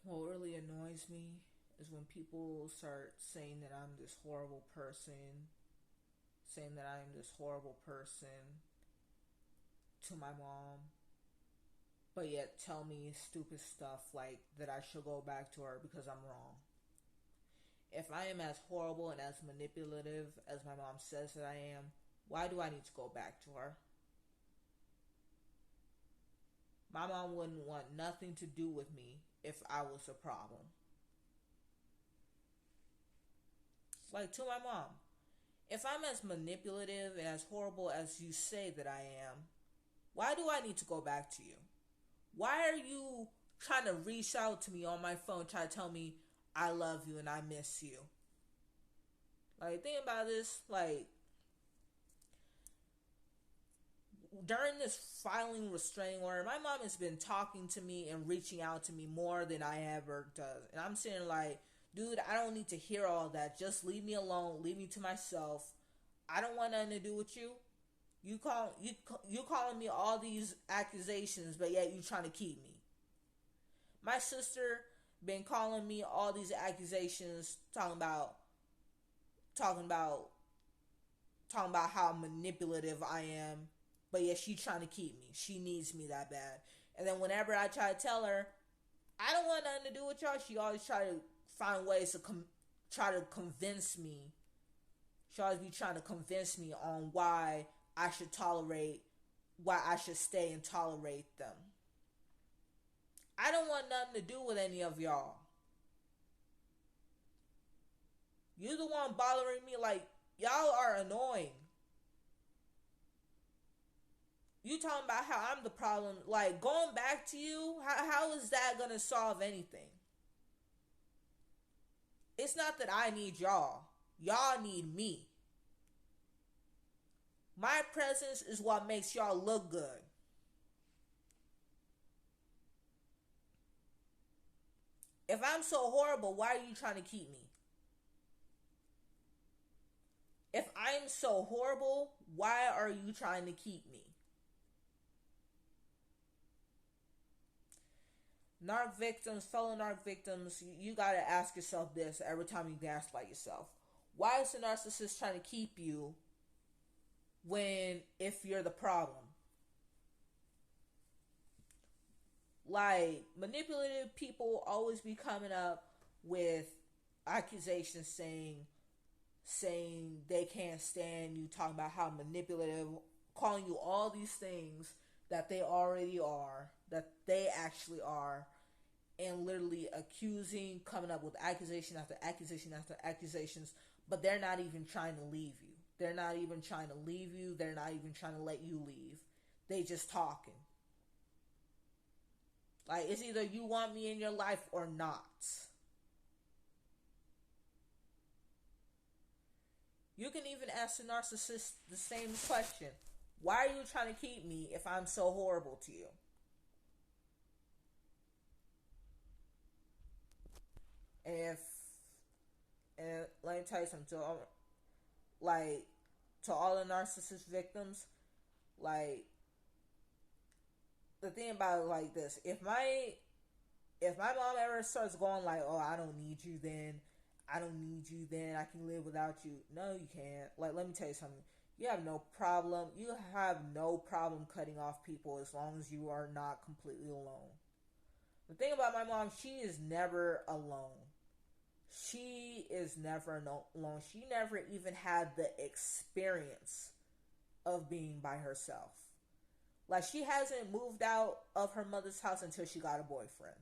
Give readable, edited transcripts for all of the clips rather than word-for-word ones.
What really annoys me is when people start saying that I'm this horrible person, saying that I'm this horrible person to my mom, but yet tell me stupid stuff like that I should go back to her because I'm wrong. If I am as horrible and as manipulative as my mom says that I am, why do I need to go back to her? My mom wouldn't want nothing to do with me if I was a problem. Like, to my mom, if I'm as manipulative and as horrible as you say that I am, why do I need to go back to you? Why are you trying to reach out to me on my phone, try to tell me I love you and I miss you? Like, think about this. Like, during this filing restraining order, my mom has been talking to me and reaching out to me more than I ever does. And I'm sitting like, dude, I don't need to hear all that. Just leave me alone. Leave me to myself. I don't want nothing to do with you. You calling me all these accusations, but yet you trying to keep me. My sister been calling me all these accusations, talking about talking about how manipulative I am, but yet she trying to keep me. She needs me that bad. And then whenever I try to tell her I don't want nothing to do with y'all, she always try to find ways to try to convince me. She always be trying to convince me on why I should stay and tolerate them. I don't want nothing to do with any of y'all. You the one bothering me. Like, y'all are annoying. You talking about how I'm the problem. Like, going back to you, how is that gonna solve anything? It's not that I need y'all. Y'all need me. My presence is what makes y'all look good. If I'm so horrible, why are you trying to keep me? If I'm so horrible, why are you trying to keep me? Narc victims, fellow narc victims, you gotta ask yourself this every time you gaslight yourself. Why is the narcissist trying to keep you if you're the problem? Like, manipulative people always be coming up with accusations saying they can't stand you, talking about how manipulative, calling you all these things that they already are, that they actually are, and literally coming up with accusation after accusation after accusations, but they're not even trying to leave you. They're not even trying to leave you. They're not even trying to let you leave. They just talking. Like, it's either you want me in your life or not. You can even ask the narcissist the same question. Why are you trying to keep me if I'm so horrible to you? And let me tell you something. Like, to all the narcissist victims, like, the thing about it like this: if my mom ever starts going like, "Oh, I don't need you," then I don't need you, then I can live without you. No, you can't. Like, let me tell you something. You have no problem. You have no problem cutting off people as long as you are not completely alone. The thing about my mom, she is never alone. She is never alone. She never even had the experience of being by herself. Like, she hasn't moved out of her mother's house until she got a boyfriend.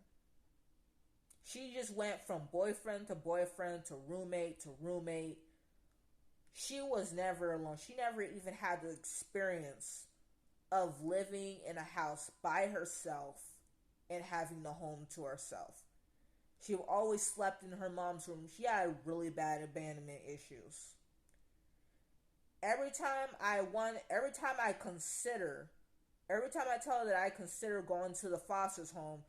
She just went from boyfriend to boyfriend to roommate to roommate. She was never alone. She never even had the experience of living in a house by herself and having the home to herself. She always slept in her mom's room. She had really bad abandonment issues. Every time I tell her that I consider going to the foster's home,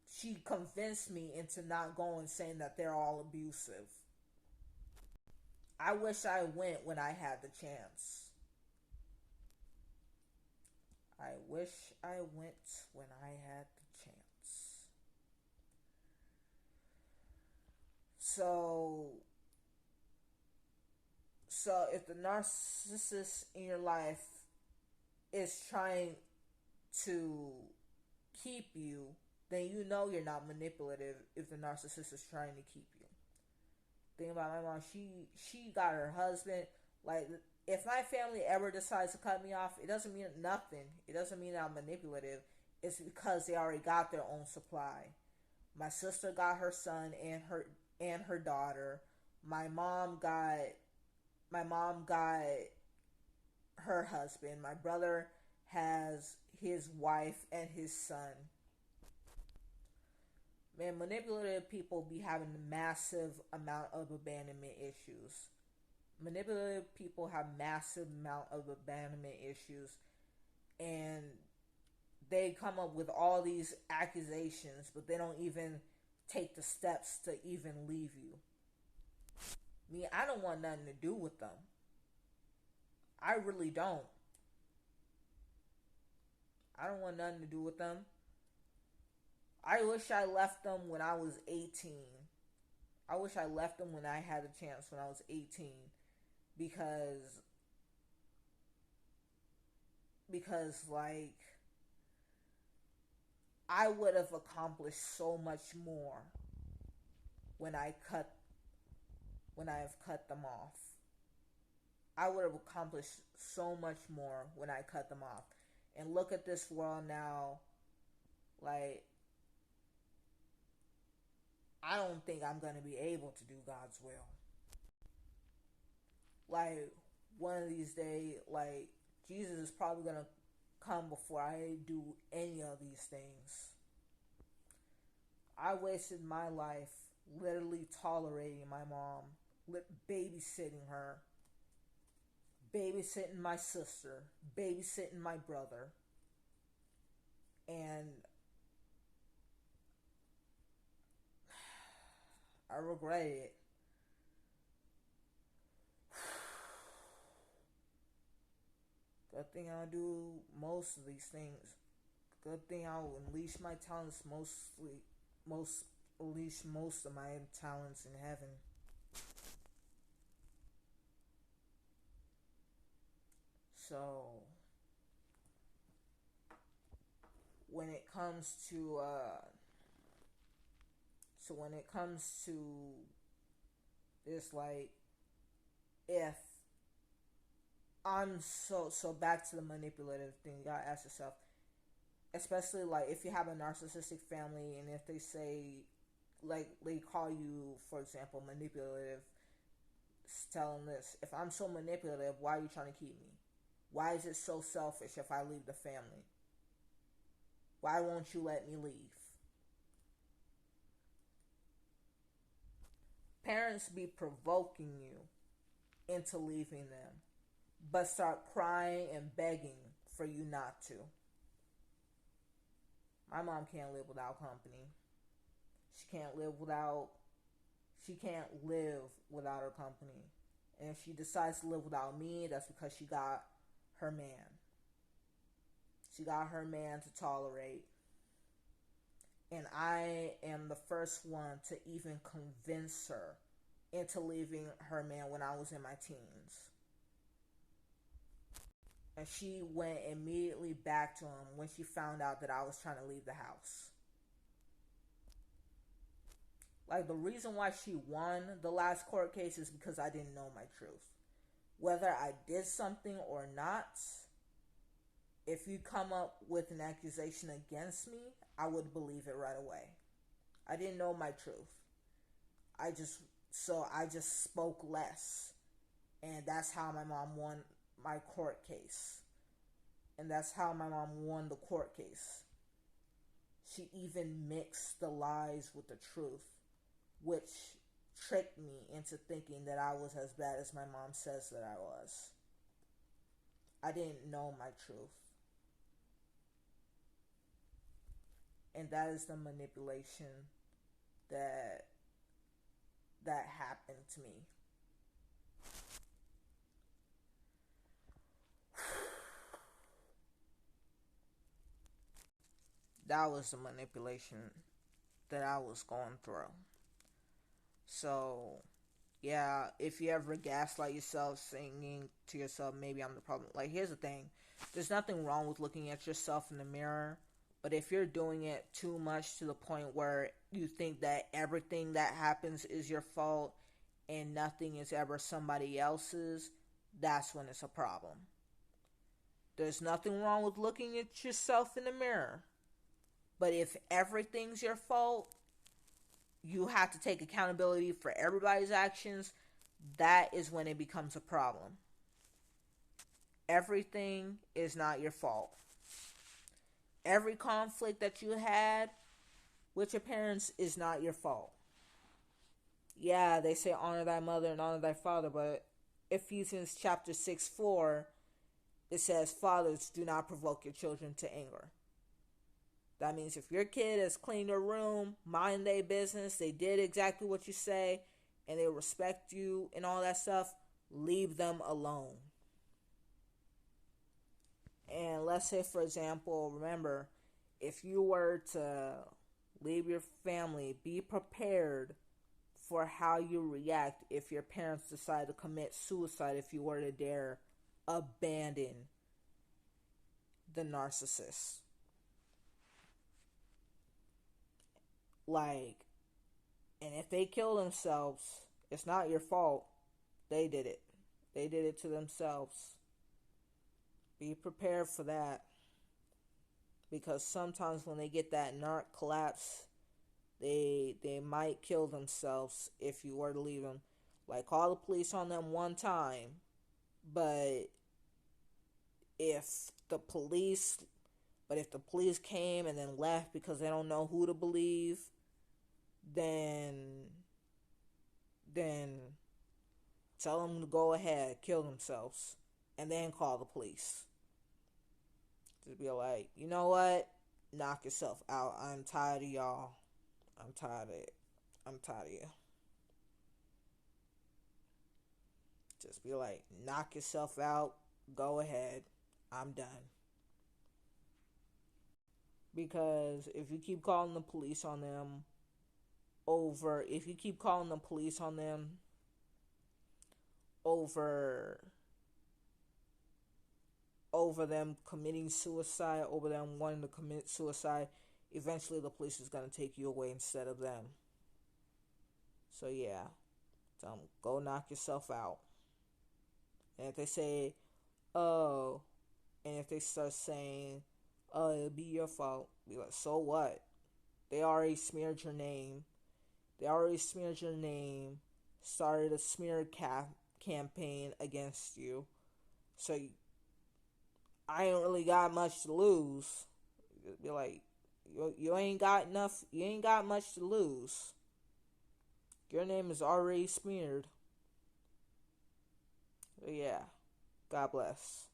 she convinced me into not going, saying that they're all abusive. I wish I went when I had the chance. I wish I went when I had the chance. So so if the narcissist in your life is trying to keep you, then you know you're not manipulative if the narcissist is trying to keep you. Think about my mom. She got her husband. Like, if my family ever decides to cut me off, it doesn't mean nothing. It doesn't mean I'm manipulative. It's because they already got their own supply. My sister got her son and her daughter. My mom got my mom got her husband. My brother has his wife and his son. Man, manipulative people be having a massive amount of abandonment issues. Manipulative people have massive amount of abandonment issues, and they come up with all these accusations, but they don't even take the steps to even leave you. Me, I don't want nothing to do with them. I really don't. I don't want nothing to do with them. I wish I left them when I was 18. I wish I left them when I had a chance when I was 18, because like, I would have accomplished so much more when I have cut them off. I would have accomplished so much more when I cut them off. And look at this world now. Like, I don't think I'm going to be able to do God's will. Like, one of these days, like, Jesus is probably going to come before I do any of these things. I wasted my life literally tolerating my mom, babysitting her, babysitting my sister, babysitting my brother, and I regret it. Good thing I do most of these things. Good thing I'll unleash my talents unleash most of my talents in heaven. So when it comes to this, like, if I'm so back to the manipulative thing, you gotta ask yourself, especially like if you have a narcissistic family, and if they say, like, they call you, for example, manipulative, tell them this: if I'm so manipulative, why are you trying to keep me? Why is it so selfish if I leave the family? Why won't you let me leave? Parents be provoking you into leaving them, but start crying and begging for you not to. My mom can't live without company. She can't live without her company. And if she decides to live without me, that's because she got her man. She got her man to tolerate. And I am the first one to even convince her into leaving her man when I was in my teens. And she went immediately back to him when she found out that I was trying to leave the house. Like, the reason why she won the last court case is because I didn't know my truth. Whether I did something or not, if you come up with an accusation against me, I would believe it right away. I didn't know my truth. I just spoke less. And that's how my mom won my court case. And that's how my mom won the court case. She even mixed the lies with the truth, which tricked me into thinking that I was as bad as my mom says that I was. I didn't know my truth. And that is the manipulation that happened to me. That was the manipulation that I was going through. So, yeah, if you ever gaslight yourself, singing to yourself, maybe I'm the problem. Like, here's the thing, there's nothing wrong with looking at yourself in the mirror, but if you're doing it too much to the point where you think that everything that happens is your fault and nothing is ever somebody else's, that's when it's a problem. There's nothing wrong with looking at yourself in the mirror, but if everything's your fault, you have to take accountability for everybody's actions, that is when it becomes a problem. Everything is not your fault. Every conflict that you had with your parents is not your fault. Yeah, they say honor thy mother and honor thy father, but Ephesians chapter 6:4, it says, fathers, do not provoke your children to anger. That means if your kid has cleaned their room, mind their business, they did exactly what you say, and they respect you and all that stuff, leave them alone. And let's say, for example, remember, if you were to leave your family, be prepared for how you react if your parents decide to commit suicide, if you were to dare abandon the narcissist. Like, and if they kill themselves, it's not your fault. They did it. They did it to themselves. Be prepared for that. Because sometimes when they get that narc collapse, they might kill themselves if you were to leave them. Like, call the police on them one time, but if the police if the police came and then left because they don't know who to believe, then then tell them to go ahead, kill themselves, and then call the police. Just be like, you know what? Knock yourself out. I'm tired of y'all. I'm tired of it. I'm tired of you. Just be like, knock yourself out. Go ahead. I'm done. Because if you keep calling the police on them if you keep calling the police on them over them committing suicide, over them wanting to commit suicide, eventually the police is going to take you away instead of them. So yeah, tell them, go knock yourself out. And if they say, oh, and if they start saying, oh, it'll be your fault, be like, so what? They already smeared your name. Started a smear campaign against you. So I ain't really got much to lose. Be like, you ain't got much to lose. Your name is already smeared. So yeah, God bless.